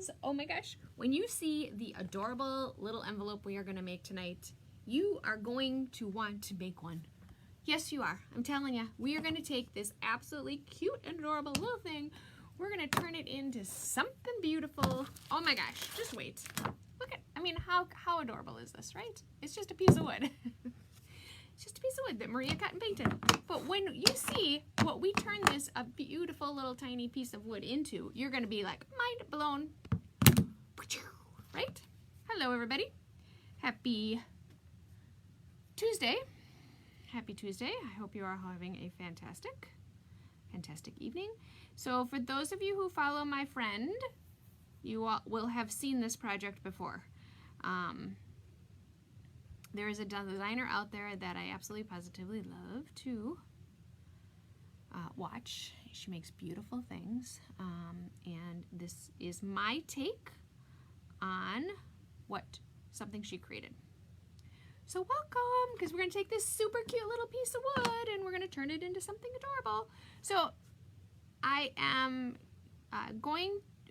loves. Oh my gosh. When you see the adorable little envelope we are going to make tonight, you are going to want to make one. Yes, you are. I'm telling you, we are going to take this absolutely cute and adorable little thing. We're going to turn it into something beautiful. Oh my gosh, just wait. Look at, I mean, how adorable is this, right? It's just a piece of wood. It's just a piece of wood that Maria cut and painted. But when you see what we turn this a beautiful little tiny piece of wood into, you're going to be like, mind blown. Right? Hello, everybody. Happy Tuesday. Happy Tuesday. I hope you are having a fantastic evening. So for those of you who follow my friend, you all will have seen this project before. There is a designer out there that I absolutely positively love to watch. She makes beautiful things, and this is my take on something she created. So welcome, because we're going to take this super cute little piece of wood and we're going to turn it into something adorable. So I am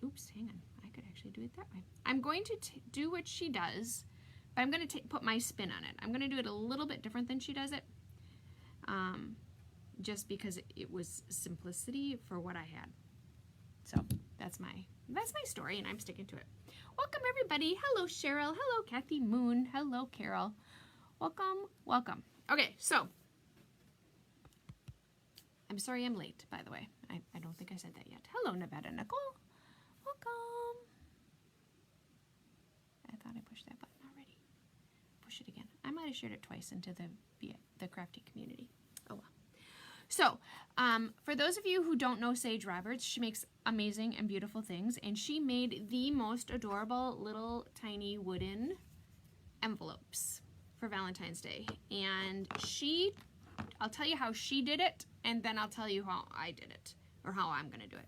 oops, hang on, I could actually do it that way. I'm going to do what she does, but I'm going to put my spin on it. I'm going to do it a little bit different than she does it, just because it was simplicity for what I had. So that's my story, and I'm sticking to it. Welcome, everybody. Hello, Cheryl. Hello, Kathy Moon. Hello, Carol. Welcome, welcome. Okay, so I'm sorry I'm late, by the way. I don't think I said that yet. Hello, Nevada Nicole. Welcome. I thought I pushed that button already. Push it again. I might have shared it twice into the crafty community. Oh well. So, for those of you who don't know Sage Roberts, she makes amazing and beautiful things, and she made the most adorable little tiny wooden envelopes for Valentine's Day. And I'll tell you how she did it, and then I'll tell you how I did it, or how I'm going to do it.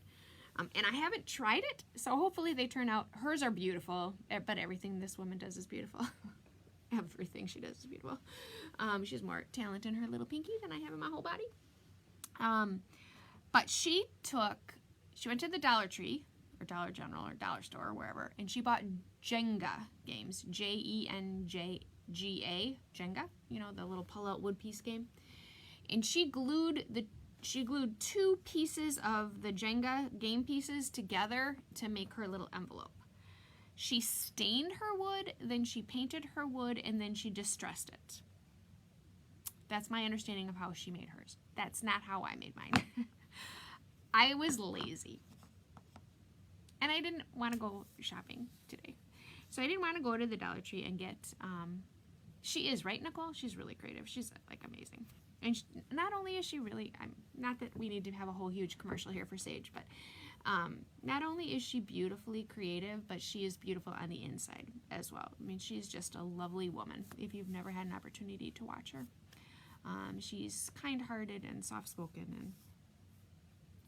And I haven't tried it, so hopefully they turn out. Hers are beautiful, but everything this woman does is beautiful. Everything she does is beautiful. She has more talent in her little pinky than I have in my whole body. But she went to the Dollar Tree, or Dollar General, or Dollar Store, or wherever, and she bought Jenga games, Jenga, Jenga, you know, the little pull-out wood piece game. And she glued 2 pieces of the Jenga game pieces together to make her little envelope. She stained her wood, then she painted her wood, and then she distressed it. That's my understanding of how she made hers. That's not how I made mine. I was lazy. And I didn't want to go shopping today. So I didn't want to go to the Dollar Tree and get, she is, right, Nicole? She's really creative. She's, like, amazing. And not only is she really, not that we need to have a whole huge commercial here for Sage, but not only is she beautifully creative, but she is beautiful on the inside as well. I mean, she's just a lovely woman if you've never had an opportunity to watch her. She's kind-hearted and soft-spoken and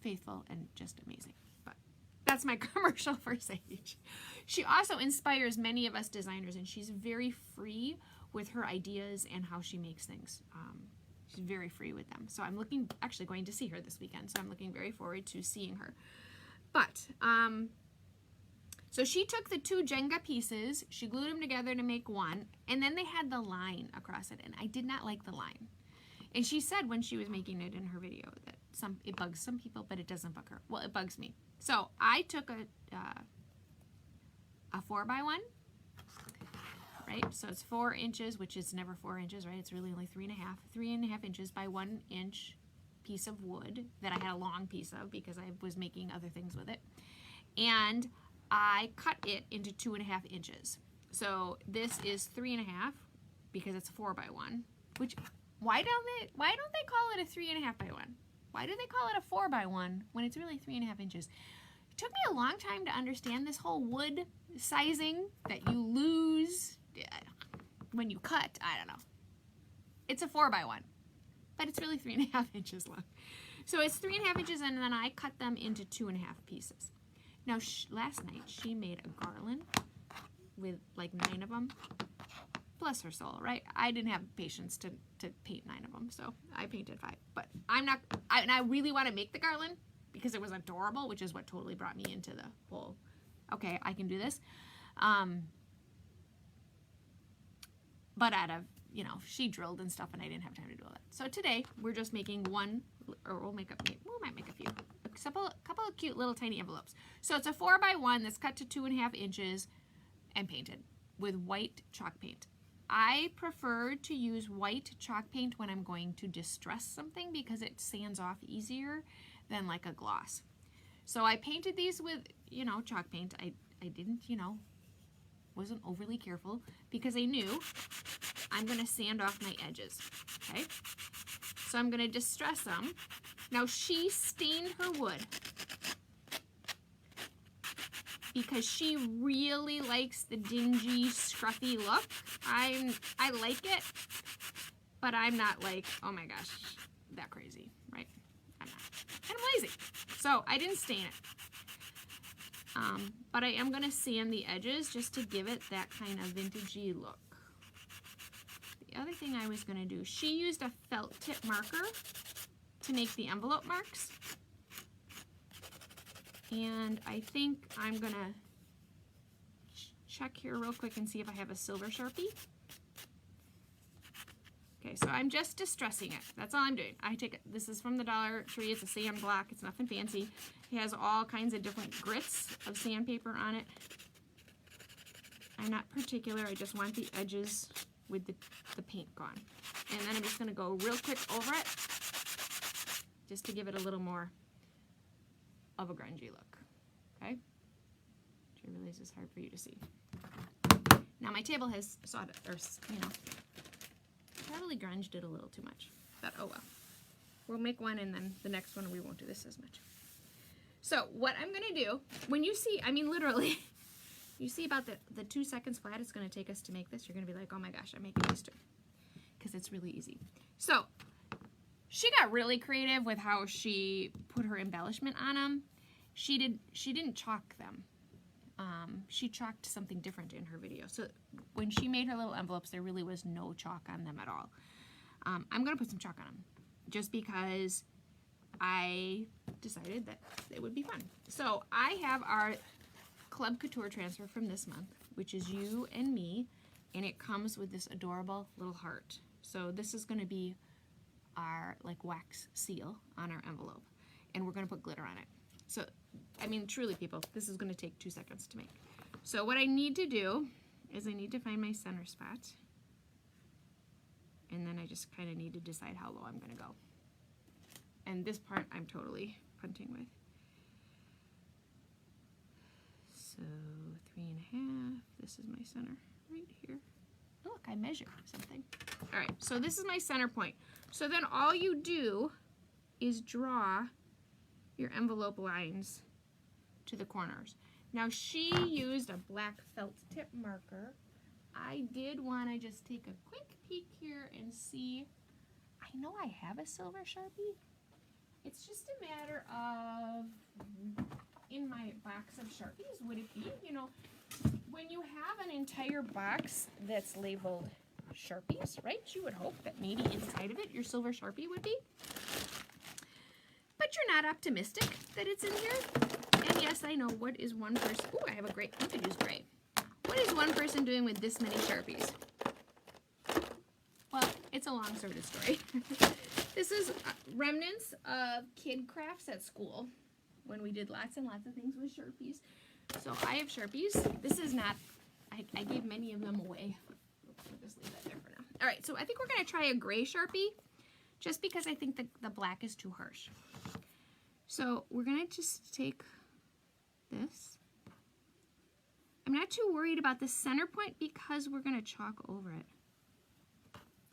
faithful and just amazing. But that's my commercial for Sage. She also inspires many of us designers, and she's very free with her ideas and how she makes things. She's very free with them. So I'm actually going to see her this weekend, so I'm looking very forward to seeing her. But, so she took the 2 Jenga pieces, she glued them together to make one, and then they had the line across it, and I did not like the line. And she said when she was making it in her video that it bugs some people, but it doesn't bug her. Well, it bugs me. So I took a 4x1, right? So it's 4 inches, which is never 4 inches, right? It's really only 3.5 inches by 1 inch piece of wood that I had a long piece of because I was making other things with it. And I cut it into 2.5 inches. So this is 3.5 because it's a 4x1, which why don't they call it a 3.5 by 1? Why do they call it a 4x1 when it's really 3.5 inches? It took me a long time to understand this whole wood sizing that you lose when you cut. I don't know. It's a 4x1, but it's really 3.5 inches long. So it's 3.5 inches, and then I cut them into 2.5 pieces. Now, last night she made a garland with like 9 of them. Bless her soul, right? I didn't have patience to paint 9 of them, so I painted 5. But and I really want to make the garland because it was adorable, which is what totally brought me into the whole. okay, I can do this. But out of, you know, she drilled and stuff and I didn't have time to do all that. So today we're just making one, or we might make a few. A couple of cute little tiny envelopes. So it's a 4x1 that's cut to 2.5 inches and painted with white chalk paint. I prefer to use white chalk paint when I'm going to distress something because it sands off easier than like a gloss. So I painted these with, you know, chalk paint. I didn't, you know, wasn't overly careful because I knew I'm going to sand off my edges, okay? So I'm going to distress them. Now she stained her wood because she really likes the dingy, scruffy look. I like it, but I'm not like, oh my gosh, that crazy, right? I'm not. And I'm lazy. So I didn't stain it. But I am going to sand the edges just to give it that kind of vintagey look. The other thing I was going to do, she used a felt tip marker to make the envelope marks. And I think I'm going to check here real quick and see if I have a silver Sharpie. Okay, so I'm just distressing it. That's all I'm doing. I take it. This is from the Dollar Tree. It's a sand block. It's nothing fancy. It has all kinds of different grits of sandpaper on it. I'm not particular. I just want the edges with the paint gone. And then I'm just going to go real quick over it just to give it a little more of a grungy look. Okay? Which I realize is hard for you to see. Now my table has sawdust, or, you know, probably grunged it a little too much, but oh well. We'll make one and then the next one we won't do this as much. So what I'm gonna do, when you see, I mean literally, you see about the 2 seconds flat it's gonna take us to make this, you're gonna be like, oh my gosh, I'm making this too. Because it's really easy. So she got really creative with how she put her embellishment on them. She didn't chalk them. She chalked something different in her video. So when she made her little envelopes, there really was no chalk on them at all. I'm going to put some chalk on them just because I decided that it would be fun. So I have our Chalk Couture transfer from this month, which is you and me, and it comes with this adorable little heart. So this is going to be our like wax seal on our envelope, and we're going to put glitter on it. So, I mean, truly, people, this is going to take 2 seconds to make. So what I need to do is I need to find my center spot. And then I just kind of need to decide how low I'm going to go. And this part I'm totally punting with. So 3.5, this is my center right here. Oh, look, I measured something. All right, so this is my center point. So then all you do is draw your envelope lines to the corners. Now she used a black felt tip marker. I did want to just take a quick peek here and see. I know I have a silver Sharpie. It's just a matter of, in my box of Sharpies, would it be, you know, when you have an entire box that's labeled Sharpies, right? You would hope that maybe inside of it your silver Sharpie would be. But you're not optimistic that it's in here. And yes, I know, what is one person, ooh, I have a great, you could use gray. What is one person doing with this many Sharpies? Well, it's a long sort of story. This is remnants of kid crafts at school when we did lots and lots of things with Sharpies. So I have Sharpies. This is not, I gave many of them away. I'll just leave that there for now. All right, so I think we're going to try a gray Sharpie just because I think the black is too harsh. So we're going to just take this. I'm not too worried about the center point because we're going to chalk over it.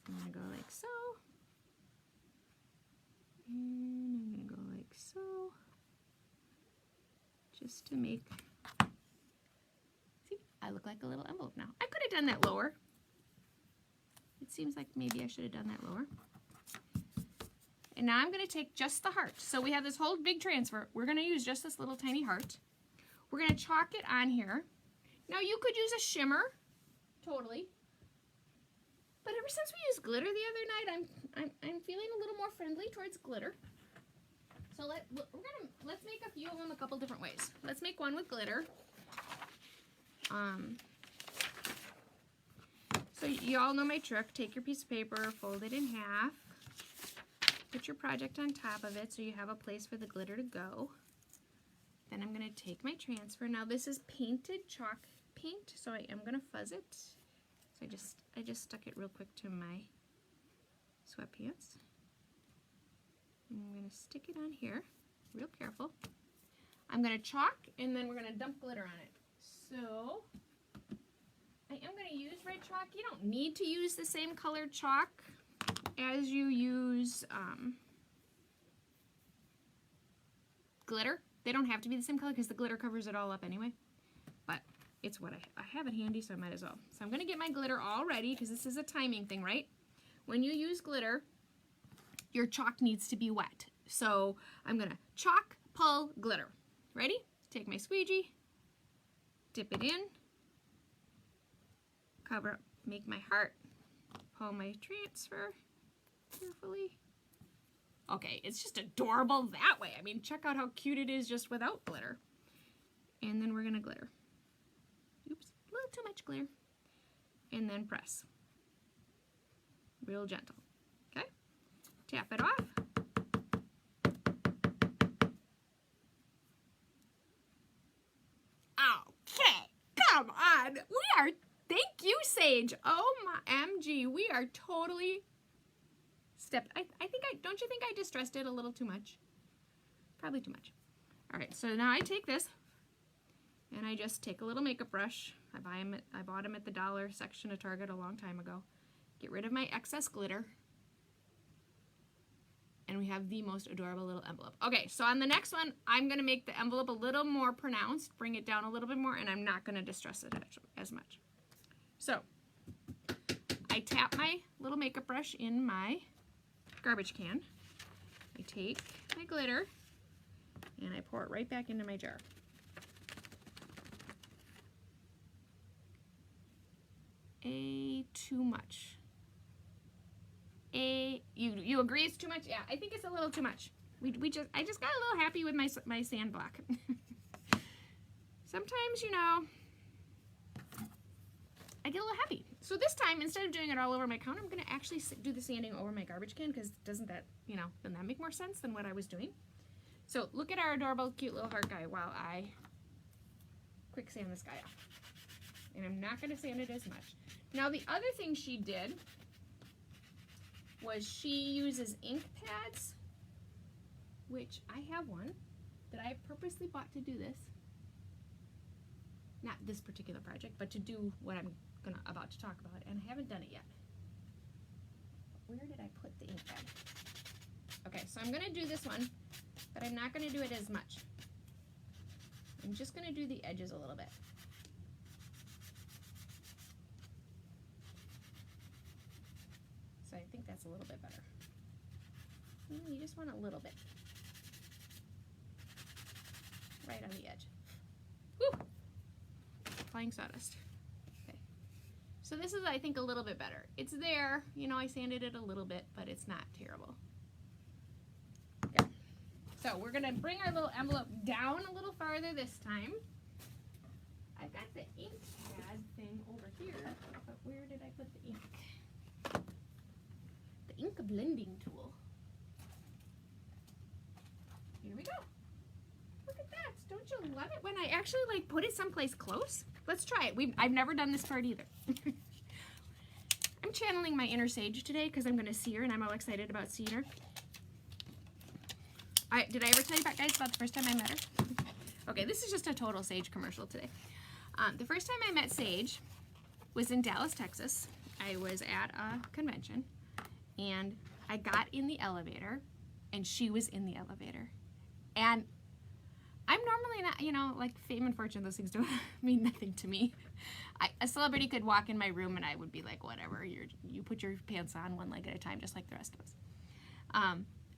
I'm going to go like so. And I'm going to go like so. Just to make, see, I look like a little envelope now. I could have done that lower. It seems like maybe I should have done that lower. And now I'm going to take just the heart. So we have this whole big transfer. We're going to use just this little tiny heart. We're going to chalk it on here. Now you could use a shimmer, totally. But ever since we used glitter the other night, I'm feeling a little more friendly towards glitter. So let's make a few of them a couple different ways. Let's make one with glitter. So you all know my trick. Take your piece of paper, fold it in half, put your project on top of it so you have a place for the glitter to go. Then I'm going to take my transfer. Now this is painted chalk paint, so I am going to fuzz it. So I just stuck it real quick to my sweatpants. I'm going to stick it on here, real careful. I'm going to chalk, and then we're going to dump glitter on it. So I am going to use red chalk. You don't need to use the same colored chalk as you use glitter. They don't have to be the same color because the glitter covers it all up anyway. But it's what I have it handy, so I might as well. So I'm going to get my glitter all ready because this is a timing thing, right? When you use glitter, your chalk needs to be wet. So I'm going to chalk, pull, glitter. Ready? Take my squeegee, dip it in, cover up, make my heart, pull my transfer carefully. Okay, it's just adorable that way. I mean, check out how cute it is just without glitter. And then we're gonna glitter. Oops, a little too much glitter. And then press. Real gentle. Okay? Tap it off. Okay, come on. Thank you, Sage. Oh my MG, we are totally stepped. Don't you think I distressed it a little too much? Probably too much. All right, so now I take this and I just take a little makeup brush. I bought them at the dollar section of Target a long time ago. Get rid of my excess glitter. And we have the most adorable little envelope. Okay, so on the next one, I'm gonna make the envelope a little more pronounced, bring it down a little bit more, and I'm not gonna distress it as much. So, I tap my little makeup brush in my garbage can. I take my glitter, and I pour it right back into my jar. Too much. You agree it's too much? Yeah, I think it's a little too much. I just got a little happy with my sand block. Sometimes, you know, I get a little happy. So this time, instead of doing it all over my counter, I'm going to actually do the sanding over my garbage can, because doesn't that, you know, doesn't that make more sense than what I was doing? So look at our adorable, cute little heart guy while I quick sand this guy off. And I'm not going to sand it as much. Now the other thing she did was she uses ink pads, which I have one that I purposely bought to do this. Not this particular project, but to do what I'm about to talk about, and I haven't done it yet. Where did I put the ink pad? Okay, so I'm gonna do this one, but I'm not gonna do it as much. I'm just gonna do the edges a little bit. So I think that's a little bit better. You just want a little bit. Right on the edge. Woo! Flying sawdust. Okay. So this is, I think, a little bit better. It's there, you know, I sanded it a little bit, but it's not terrible. Okay. So we're gonna bring our little envelope down a little farther this time. I've got the ink pad thing over here, but where did I put the ink? The ink blending tool. Here we go. Look at that. Don't you love it when I actually like put it someplace close? Let's try it. I've never done this part either. I'm channeling my inner Sage today because I'm going to see her and I'm all excited about seeing her. Did I ever tell you guys about the first time I met her? Okay, this is just a total Sage commercial today. The first time I met Sage was in Dallas, Texas. I was at a convention and I got in the elevator and she was in the elevator. And I'm normally not, you know, like fame and fortune, those things don't mean nothing to me. A celebrity could walk in my room and I would be like, whatever, you put your pants on one leg at a time, just like the rest of us.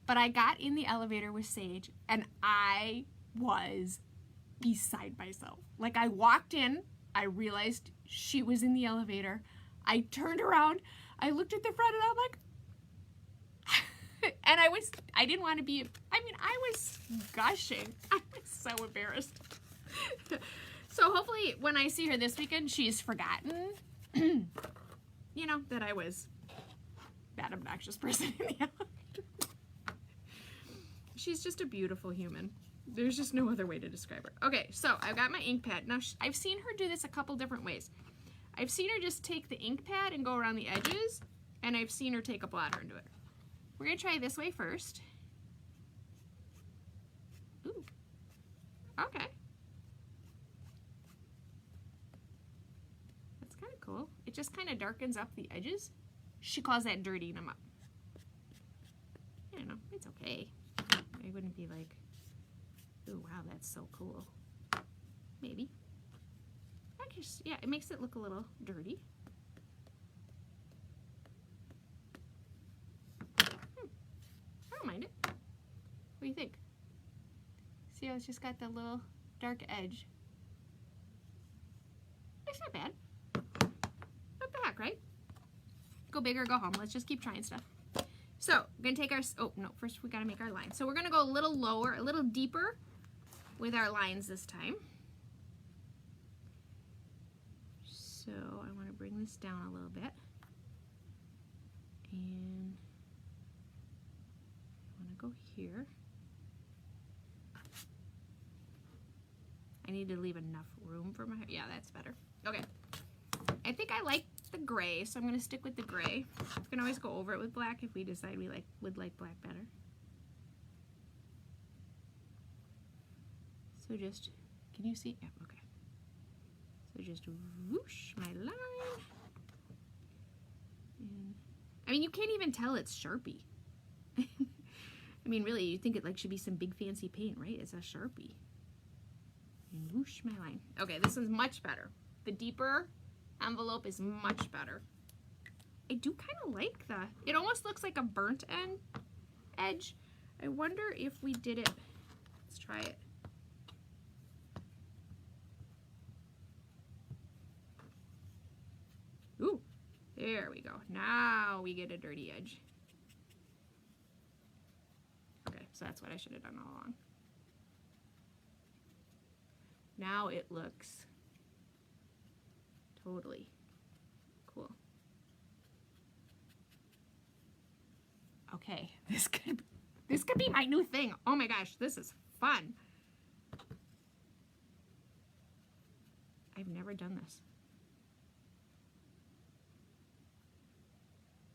But I got in the elevator with Sage and I was beside myself. Like I walked in, I realized she was in the elevator. I turned around, I looked at the front and I'm like, and I didn't want to be, I mean, I was gushing. I was so embarrassed. So hopefully when I see her this weekend, she's forgotten, you know, that I was that obnoxious person in the elevator. She's just a beautiful human. There's just no other way to describe her. Okay, so I've got my ink pad. Now, I've seen her do this a couple different ways. I've seen her just take the ink pad and go around the edges, and I've seen her take a blotter and do it. We're going to try this way first. Ooh. Okay. That's kind of cool. It just kind of darkens up the edges. She calls that dirtying them up. I don't know. It's okay. I wouldn't be like, oh, wow, that's so cool. Maybe. I guess, yeah, it makes it look a little dirty. I don't mind it. What do you think? See how it's just got the little dark edge? It's not bad. What the heck, right? Go big or go home. Let's just keep trying stuff. So, we're going to take our, oh, no, first we got to make our line. So we're going to go a little lower, a little deeper with our lines this time. So, I want to bring this down a little bit. And I want to go here. I need to leave enough room for my hair. Yeah, that's better. Okay. I think I like the gray, so I'm going to stick with the gray. We can always go over it with black if we decide we would like black better. So just, can you see? Yeah, okay. So just whoosh my line. And, I mean, you can't even tell it's Sharpie. I mean, really, you think it like should be some big fancy paint, right? It's a Sharpie. And whoosh my line. Okay, this is much better. The deeper envelope is much better. I do kind of like it almost looks like a burnt edge. I wonder if we did it, let's try it. Ooh, there we go. Now we get a dirty edge. Okay, so that's what I should have done all along. Now it looks totally cool. Okay, this could be my new thing. Oh my gosh, this is fun. I've never done this.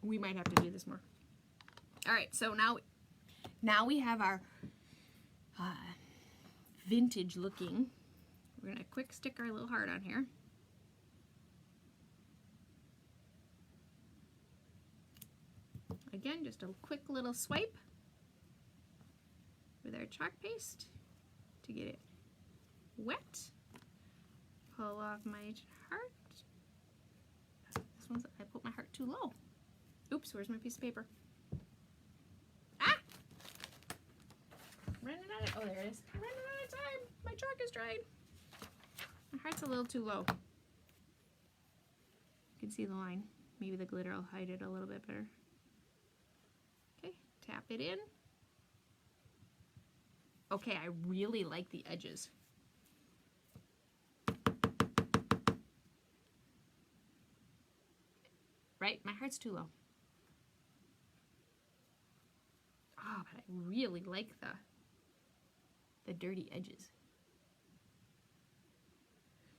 We might have to do this more. All right, so now we have our vintage looking. We're gonna quick stick our little heart on here. Again, just a quick little swipe with our chalk paste to get it wet. Pull off my heart. This one's, I put my heart too low. Oops, where's my piece of paper? Ah! Running out of, oh, there it is. I'm running out of time. My chalk is dried. My heart's a little too low. You can see the line. Maybe the glitter will hide it a little bit better. Okay, tap it in. Okay, I really like the edges. Right? My heart's too low. Oh, but I really like the dirty edges.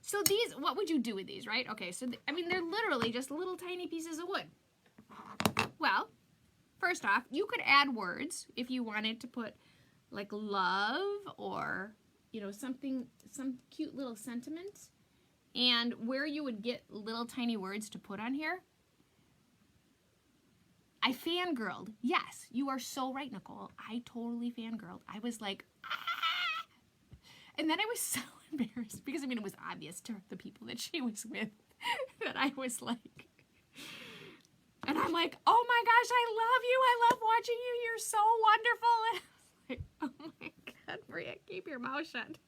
So these, what would you do with these, right? Okay, so I mean, they're literally just little tiny pieces of wood. Well, first off, you could add words if you wanted to put like love or, you know, something, some cute little sentiment. And where you would get little tiny words to put on here, I fangirled. Yes, you are so right, Nicole. I totally fangirled. I was like, ah! And then I was so embarrassed because, I mean, it was obvious to the people that she was with that I was like, and I'm like, oh my gosh, I love you. I love watching you. You're so wonderful. And I was like, oh my God, Maria, keep your mouth shut.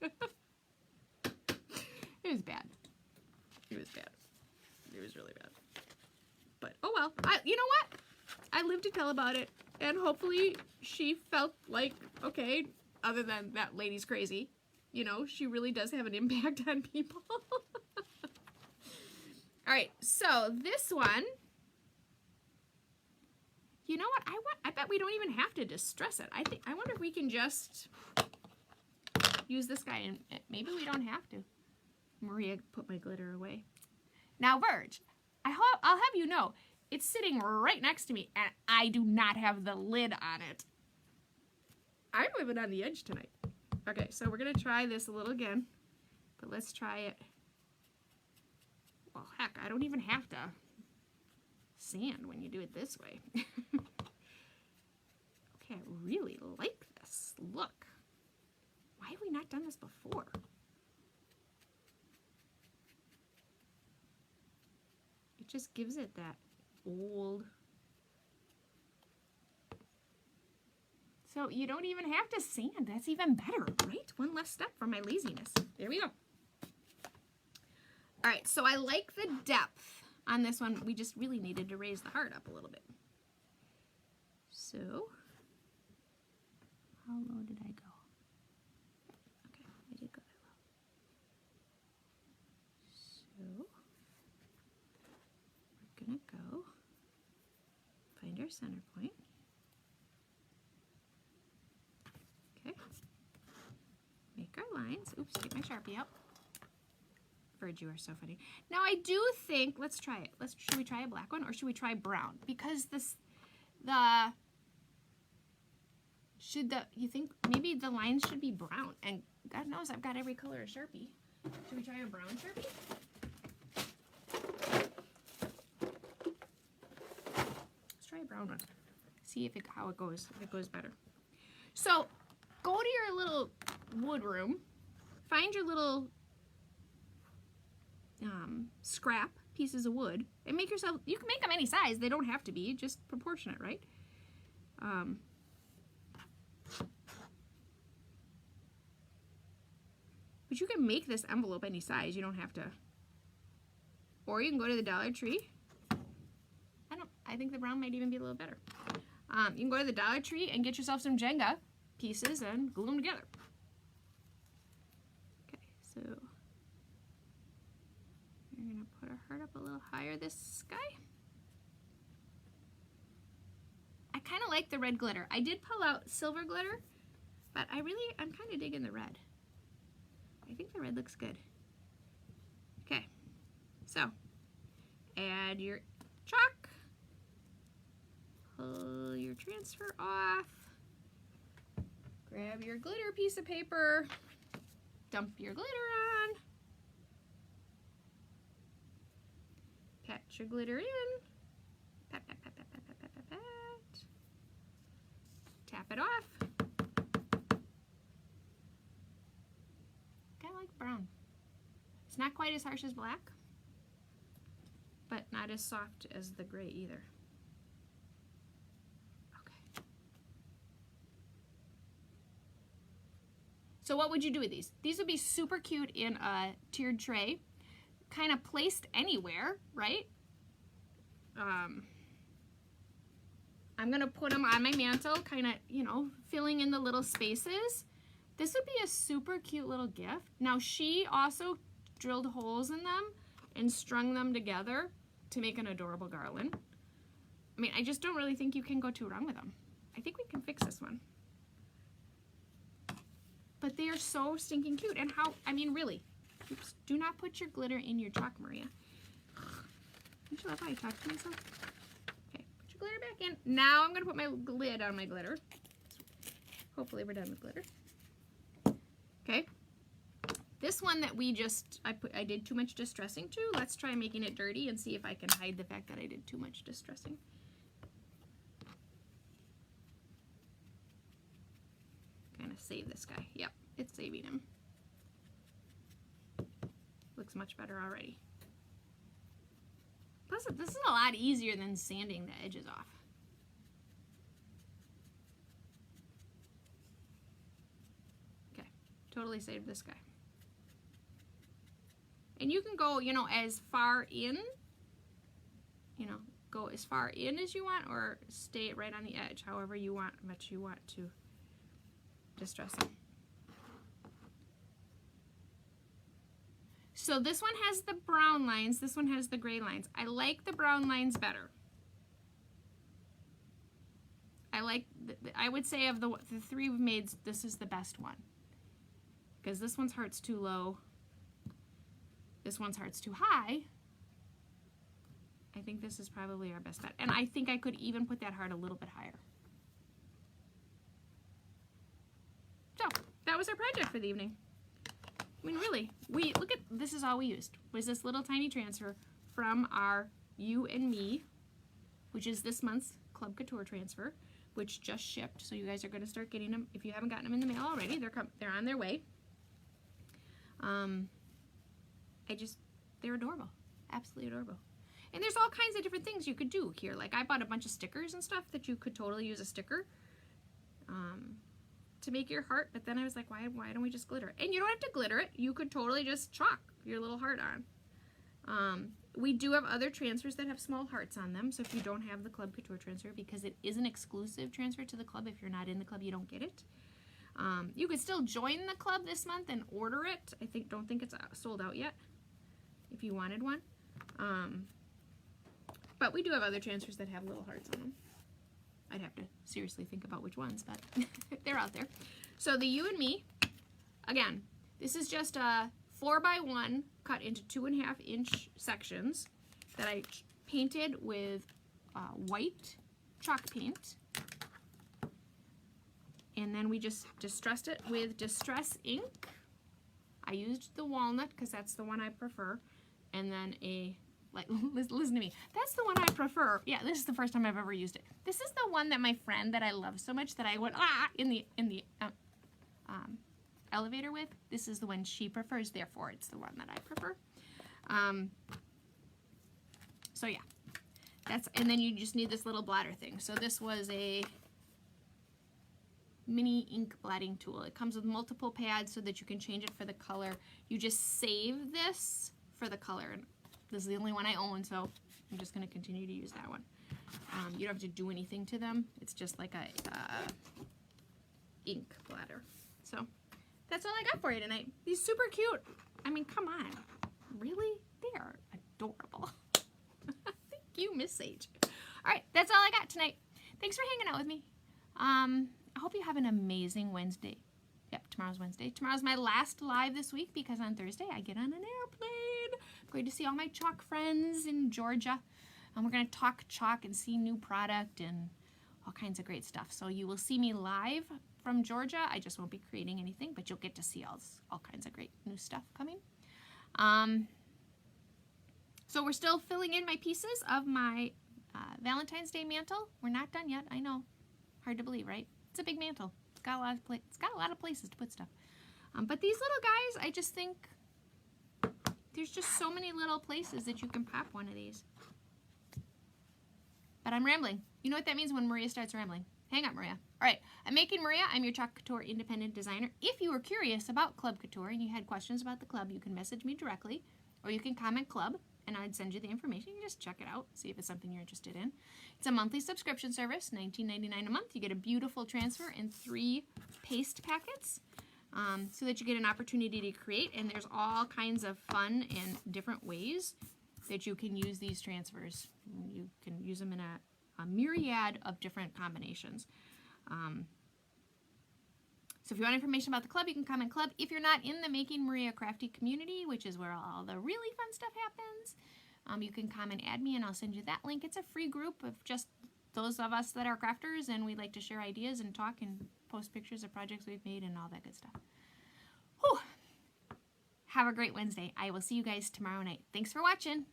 It was bad. It was bad. It was really bad. But, oh well. You know what? I lived to tell about it, and hopefully she felt like, okay, other than that lady's crazy, you know, she really does have an impact on people. All right, so this one, you know what? I bet we don't even have to distress it. I wonder if we can just use this guy, and maybe we don't have to. Maria put my glitter away. Now, Verge, I'll have you know, it's sitting right next to me, and I do not have the lid on it. I'm living on the edge tonight. Okay, so we're gonna try this a little again, but let's try it. Well, heck, I don't even have to sand when you do it this way. Okay, I really like this. Look. Why have we not done this before? It just gives it that old. So you don't even have to sand. That's even better, right? One less step for my laziness. There we go. All right, so I like the depth on this one. We just really needed to raise the heart up a little bit. So, how low did I go? Okay, I did go that low. So, we're gonna go find our center point. Okay, make our lines. Oops, take my Sharpie out. Virg, you are so funny. Now I do think, let's try it. Should we try a black one or should we try brown? Because you think maybe the lines should be brown, and God knows I've got every color of Sharpie. Should we try a brown Sharpie? Let's try a brown one. See how it goes, if it goes better. So go to your little wood room, find your little scrap pieces of wood, and make yourself, you can make them any size, they don't have to be, just proportionate, right? But you can make this envelope any size, you don't have to. Or you can go to the Dollar Tree. I think the brown might even be a little better. You can go to the Dollar Tree and get yourself some Jenga pieces and glue them together. Okay, so we're gonna put our heart up a little higher this guy. I kind of like the red glitter. I did pull out silver glitter, but I'm kind of digging the red. I think the red looks good. Okay, so add your chalk, pull your transfer off, grab your glitter piece of paper, dump your glitter on, pat your glitter in, pat, pat, pat, pat, pat, pat, pat, pat, pat. Tap it off. Kind of like brown. It's not quite as harsh as black, but not as soft as the gray either. Okay. So what would you do with these? These would be super cute in a tiered tray, kind of placed anywhere, right? I'm gonna put them on my mantle, kind of, you know, filling in the little spaces. This would be a super cute little gift. Now she also drilled holes in them and strung them together to make an adorable garland. I mean, I just don't really think you can go too wrong with them. I think we can fix this one. But they are so stinking cute. And how, I mean, really, oops, do not put your glitter in your chalk, Maria. Don't you love how I talk to myself? Okay, put your glitter back in. Now I'm gonna put my lid on my glitter. Hopefully we're done with glitter. Okay. This one that we just, I did too much distressing to, let's try making it dirty and see if I can hide the fact that I did too much distressing. Kind of save this guy. Yep, it's saving him. Looks much better already. Plus, this is a lot easier than sanding the edges off. Okay, totally saved this guy. And you can go, you know, as far in, you know, go as far in as you want or stay right on the edge, however you want, much you want to distress it. So this one has the brown lines, this one has the gray lines. I like the brown lines better. I would say of the three we've made, this is the best one. Because this one's heart's too low. This one's heart's too high. I think this is probably our best bet. And I think I could even put that heart a little bit higher. So, that was our project for the evening. I mean, really, look at, this is all we used, was this little tiny transfer from our You and Me, which is this month's Club Couture transfer, which just shipped, so you guys are going to start getting them. If you haven't gotten them in the mail already, they're on their way. They're adorable, absolutely adorable. And there's all kinds of different things you could do here. Like I bought a bunch of stickers and stuff that you could totally use a sticker to make your heart, but then I was like, why don't we just glitter it? And you don't have to glitter it. You could totally just chalk your little heart on. We do have other transfers that have small hearts on them, so if you don't have the Club Couture transfer, because it is an exclusive transfer to the club, if you're not in the club, you don't get it. You could still join the club this month and order it. Don't think it's sold out yet, if you wanted one. But we do have other transfers that have little hearts on them. I'd have to seriously think about which ones, but they're out there. So the You and Me, again, this is just a 4x1 cut into 2.5 inch sections that I painted with white chalk paint. And then we just distressed it with Distress ink. I used the walnut because that's the one I prefer. And then listen to me. That's the one I prefer. Yeah, this is the first time I've ever used it. This is the one that my friend that I love so much that I went in the elevator with. This is the one she prefers, therefore it's the one that I prefer. So yeah, and then you just need this little bladder thing. So this was a mini ink blotting tool. It comes with multiple pads so that you can change it for the color. You just save this for the color. And this is the only one I own, so I'm just going to continue to use that one. You don't have to do anything to them. It's just like a ink bladder. So that's all I got for you tonight. These super cute. I mean, come on. Really? They are adorable. Thank you, Miss Sage. All right, that's all I got tonight. Thanks for hanging out with me. I hope you have an amazing Wednesday. Yep, tomorrow's Wednesday. Tomorrow's my last live this week because on Thursday I get on an airplane. I'm going to see all my chalk friends in Georgia. And we're going to talk chalk and see new product and all kinds of great stuff. So you will see me live from Georgia. I just won't be creating anything, but you'll get to see all kinds of great new stuff coming. So we're still filling in my pieces of my Valentine's Day mantle. We're not done yet. I know. Hard to believe, right? It's a big mantle. It's got a lot of places to put stuff. But these little guys, I just think there's just so many little places that you can pop one of these. But I'm rambling. You know what that means when Maria starts rambling. Hang up, Maria. All right, I'm making Maria. I'm your Chalk Couture independent designer. If you were curious about Club Couture and you had questions about the club, you can message me directly, or you can comment club, and I'd send you the information. You can just check it out, see if it's something you're interested in. It's a monthly subscription service, $19.99 a month. You get a beautiful transfer in 3 paste packets so that you get an opportunity to create, and there's all kinds of fun and different ways that you can use these transfers. You can use them in a myriad of different combinations. So if you want information about the club, you can comment club. If you're not in the Making Maria Crafty community, which is where all the really fun stuff happens, you can come and add me and I'll send you that link. It's a free group of just those of us that are crafters, and we like to share ideas and talk and post pictures of projects we've made and all that good stuff. Whew. Have a great Wednesday. I will see you guys tomorrow night. Thanks for watching.